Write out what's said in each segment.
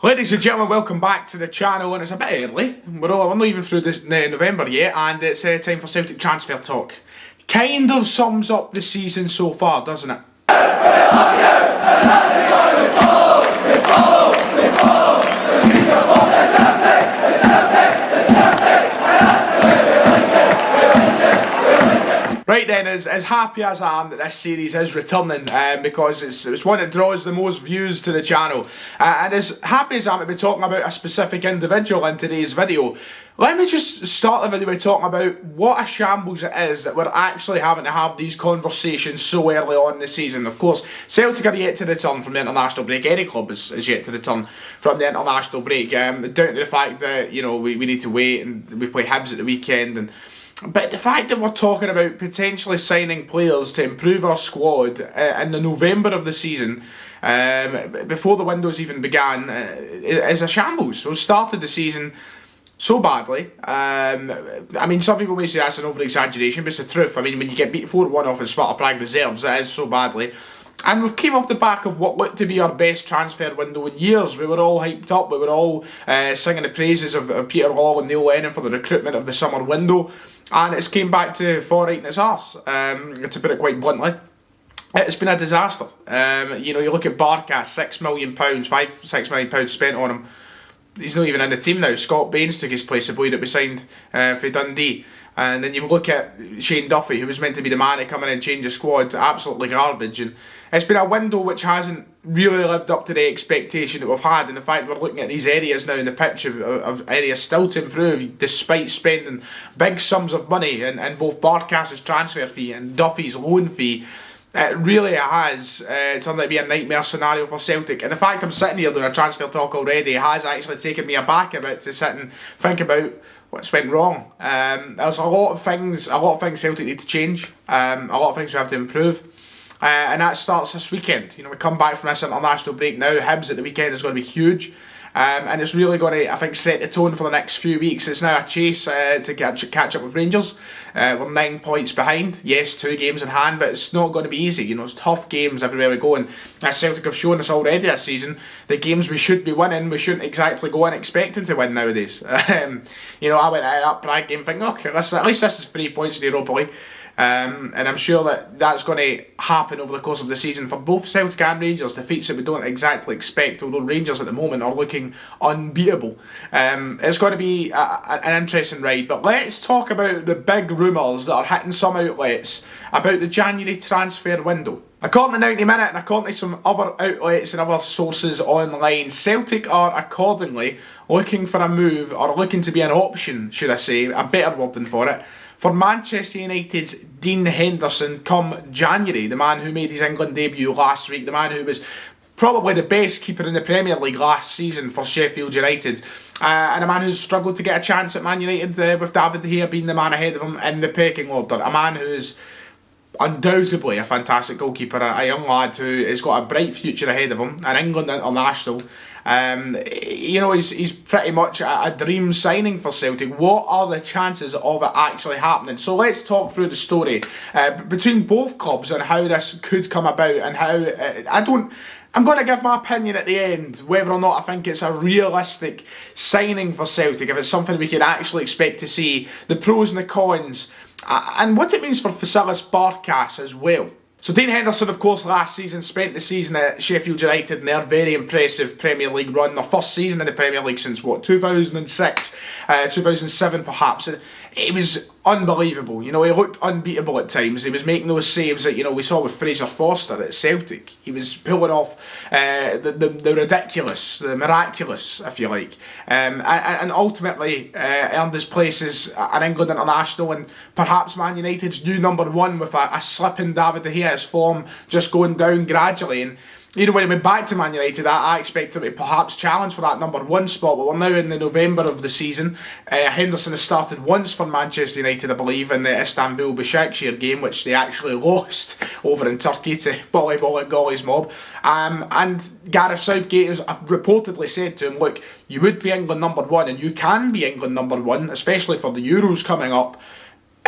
Ladies and gentlemen, welcome back to the channel, and it's a bit early. We're not even through this November yet, and it's time for Celtic transfer talk. Kind of sums up the season so far, doesn't it? Right then, as happy as I am that this series is returning, because it's one that draws the most views to the channel, and as happy as I am to be talking about a specific individual in today's video, let me just start the video by talking about what a shambles it is that we're actually having to have these conversations so early on in the season. Of course, Celtic are yet to return from the international break. Any club is yet to return from the international break, down to the fact that, you know, we need to wait, and we play Hibs at the weekend, but the fact that we're talking about potentially signing players to improve our squad in the November of the season, before the windows even began, is a shambles. We've started the season so badly. I mean, some people may say that's an over-exaggeration, but it's the truth. I mean, when you get beat 4-1 off in Sparta Prague reserves, it is so badly. And we came off the back of what looked to be our best transfer window in years. We were all hyped up. We were all singing the praises of Peter Law and Neil Lennon for the recruitment of the summer window. And it's came back to fall right in its arse, to put it quite bluntly. It's been a disaster. You know, you look at Barkas, £6 million, £6 million spent on him. He's not even in the team now. Scott Baines took his place, the boy that we signed for Dundee. And then you look at Shane Duffy, who was meant to be the man to come in and change the squad, absolutely garbage. And it's been a window which hasn't really lived up to the expectation that we've had. And the fact we're looking at these areas now in the pitch of areas still to improve, despite spending big sums of money in both Barkas' transfer fee and Duffy's loan fee, it really has turned out to be a nightmare scenario for Celtic. And the fact I'm sitting here doing a transfer talk already has actually taken me aback a bit to sit and think about what's went wrong. There's a lot of things Celtic need to change. A lot of things we have to improve. And that starts this weekend. You know, we come back from this international break now. Hibs at the weekend is going to be huge. And it's really going to, I think, set the tone for the next few weeks. It's now a chase to catch up with Rangers. We're 9 points behind. Yes, 2 games in hand, but it's not going to be easy. You know, it's tough games everywhere we go. And as Celtic have shown us already this season, the games we should be winning, we shouldn't exactly go in expecting to win nowadays. You know, I went out that Prague game thinking, okay, at least this is 3 points in the Europa League. And I'm sure that's going to happen over the course of the season for both Celtic and Rangers. Defeats that we don't exactly expect, although Rangers at the moment are looking unbeatable. It's going to be an interesting ride, but let's talk about the big rumours that are hitting some outlets about the January transfer window. According to 90 Minute and according to some other outlets and other sources online, Celtic are accordingly looking for a move, or looking to be an option, should I say, a better wording for it, for Manchester United's Dean Henderson come January, the man who made his England debut last week, the man who was probably the best keeper in the Premier League last season for Sheffield United, and a man who's struggled to get a chance at Man United, with David De Gea being the man ahead of him in the pecking order, a man who's undoubtedly a fantastic goalkeeper, a young lad who has got a bright future ahead of him, an England international. You know, he's pretty much a dream signing for Celtic. What are the chances of it actually happening? So let's talk through the story between both clubs and how this could come about, and how I'm going to give my opinion at the end, whether or not I think it's a realistic signing for Celtic, if it's something we can actually expect to see, the pros and the cons, and what it means for Vasilis Barkas as well. So Dean Henderson, of course, last season spent the season at Sheffield United in their very impressive Premier League run, their first season in the Premier League since, 2006, 2007 perhaps. And it was unbelievable. You know, he looked unbeatable at times. He was making those saves that, you know, we saw with Fraser Forster at Celtic. He was pulling off the ridiculous, the miraculous, if you like. And ultimately earned his place as an England international and perhaps Man United's new number one, with a slip in David De Gea, his form just going down gradually. And you know, when he went back to Man United, I expected him to perhaps challenge for that number one spot, but we're now in the November of the season. Henderson has started once for Manchester United, I believe, in the Istanbul Başakşehir game, which they actually lost over in Turkey to Golly's mob. And Gareth Southgate has reportedly said to him, look, you would be England number one, and you can be England number one, especially for the Euros coming up,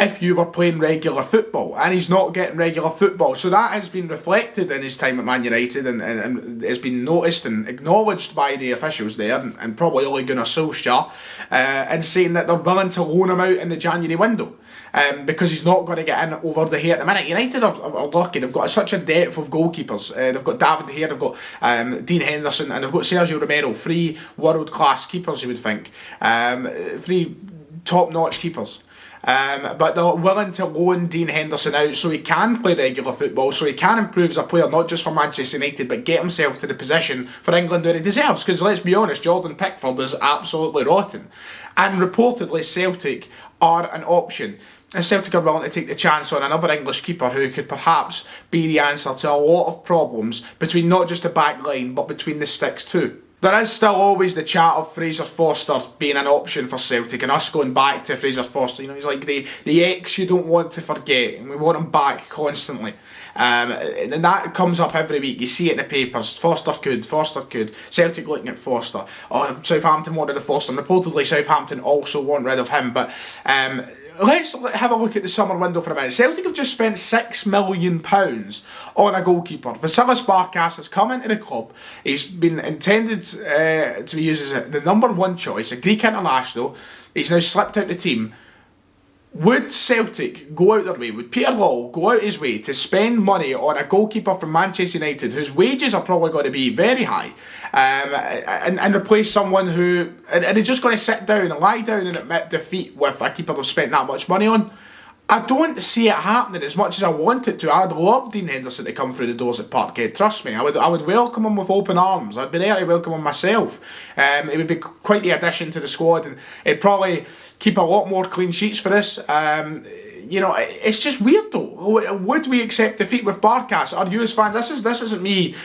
if you were playing regular football, and he's not getting regular football. So that has been reflected in his time at Man United, and has been noticed and acknowledged by the officials there, and probably Ole Gunnar Solskjaer, and saying that they're willing to loan him out in the January window. Because he's not going to get in over the hair at the minute. United are lucky. They've got such a depth of goalkeepers. They've got David De Gea, they've got Dean Henderson, and they've got Sergio Romero. 3 world-class keepers, you would think. 3 top-notch keepers. But they're willing to loan Dean Henderson out so he can play regular football, so he can improve as a player, not just for Manchester United, but get himself to the position for England where he deserves. Because let's be honest, Jordan Pickford is absolutely rotten. And reportedly Celtic are an option. And Celtic are willing to take the chance on another English keeper who could perhaps be the answer to a lot of problems between not just the back line, but between the sticks too. There is still always the chat of Fraser Forster being an option for Celtic, and us going back to Fraser Forster. You know, he's like the ex you don't want to forget, and we want him back constantly. And that comes up every week. You see it in the papers. Forster could. Celtic looking at Forster. Oh, Southampton wanted the Forster. And reportedly Southampton also want rid of him. But let's have a look at the summer window for a minute. Celtic have just spent £6 million on a goalkeeper. Vasilis Barkas has come into the club. He's been intended to be used as the number 1 choice, a Greek international. He's now slipped out the team. Would Celtic go out their way, would Peter Lawwell go out his way to spend money on a goalkeeper from Manchester United whose wages are probably going to be very high, and replace someone who, and they're just going to sit down and lie down and admit defeat with a keeper they've spent that much money on? I don't see it happening as much as I want it to. I'd love Dean Henderson to come through the doors at Parkhead, trust me. I would welcome him with open arms. I'd be there to welcome him myself. It would be quite the addition to the squad, and it'd probably keep a lot more clean sheets for us. You know, it's just weird though. Would we accept defeat with Barkas? Are you as fans? This isn't me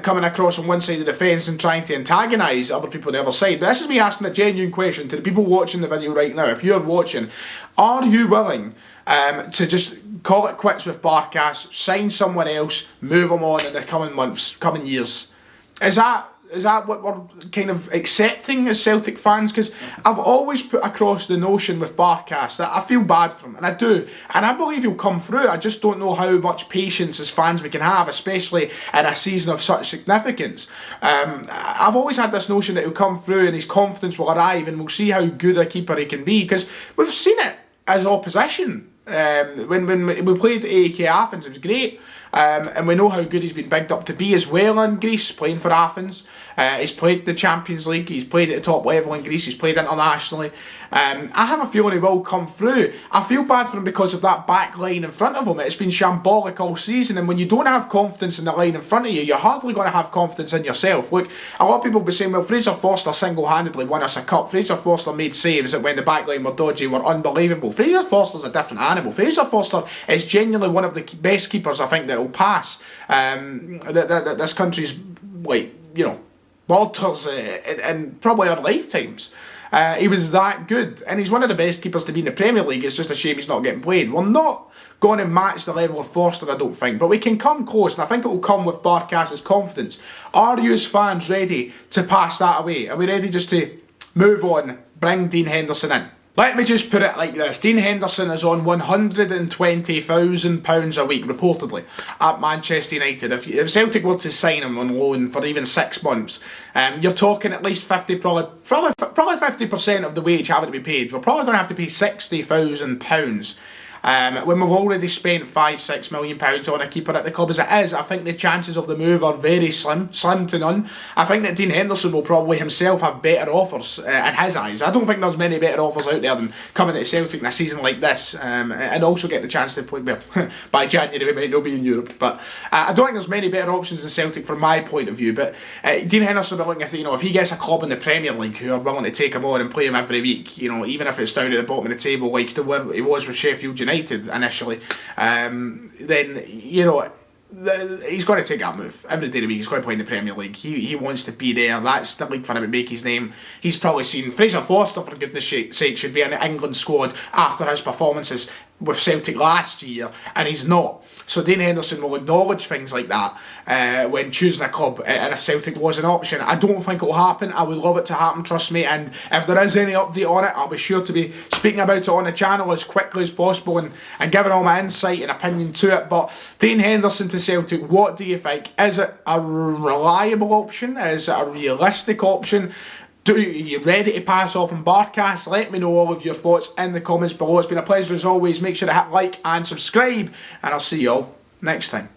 coming across on one side of the fence and trying to antagonise other people on the other side. But this is me asking a genuine question to the people watching the video right now. If you're watching, are you willing to just call it quits with Barkas, sign someone else, move him on in the coming months, coming years? Is that what we're kind of accepting as Celtic fans? Because I've always put across the notion with Barkas that I feel bad for him, and I do, and I believe he'll come through. I just don't know how much patience as fans we can have, especially in a season of such significance. I've always had this notion that he'll come through and his confidence will arrive, and we'll see how good a keeper he can be, because we've seen it as opposition. When we played AEK Athens, it was great. And we know how good he's been bigged up to be as well in Greece, playing for Athens. He's played the Champions League, he's played at the top level in Greece, he's played internationally. I have a feeling he will come through. I feel bad for him because of that back line in front of him. It's been shambolic all season, and when you don't have confidence in the line in front of you, you're hardly going to have confidence in yourself. Look, a lot of people will be saying, well, Fraser Forster single-handedly won us a cup. Fraser Forster made saves that when the back line were dodgy were unbelievable. Fraser Forster's a different animal. Fraser Forster is genuinely one of the best keepers I think that will pass that this country's, like, you know, waters in probably our lifetimes. He was that good, and he's one of the best keepers to be in the Premier League. It's just a shame he's not getting played. We're not going to match the level of Forster, I don't think, but we can come close, and I think it will come with Barkas' confidence. Are you as fans ready to pass that away? Are we ready just to move on, bring Dean Henderson in? Let me just put it like this. Dean Henderson is on £120,000 a week, reportedly, at Manchester United. If Celtic were to sign him on loan for even 6 months, you're talking at least 50, probably 50% of the wage having to be paid. We're probably going to have to pay £60,000. When we've already spent £5-6 million on a keeper at the club as it is, I think the chances of the move are very slim to none. I think that Dean Henderson will probably himself have better offers in his eyes. I don't think there's many better offers out there than coming to Celtic in a season like this, and also getting the chance to play, well, by January we might not be in Europe, but I don't think there's many better options than Celtic from my point of view. But Dean Henderson will be looking at, you know, if he gets a club in the Premier League who are willing to take him on and play him every week, you know, even if it's down at the bottom of the table like he was with Sheffield United initially, then, you know, he's got to take that move every day of the week. He's got to play in the Premier League. He wants to be there. That's the league for him to make his name. He's probably seen Fraser Forster, for goodness sake, should be in the England squad after his performances with Celtic last year, and he's not. So Dean Henderson will acknowledge things like that when choosing a club, and if Celtic was an option. I don't think it will happen. I would love it to happen, trust me, and if there is any update on it, I'll be sure to be speaking about it on the channel as quickly as possible and giving all my insight and opinion to it. But Dean Henderson to Celtic, what do you think? Is it a reliable option? Is it a realistic option? Are you ready to pass off on Barkas? Let me know all of your thoughts in the comments below. It's been a pleasure as always. Make sure to hit like and subscribe, and I'll see you all next time.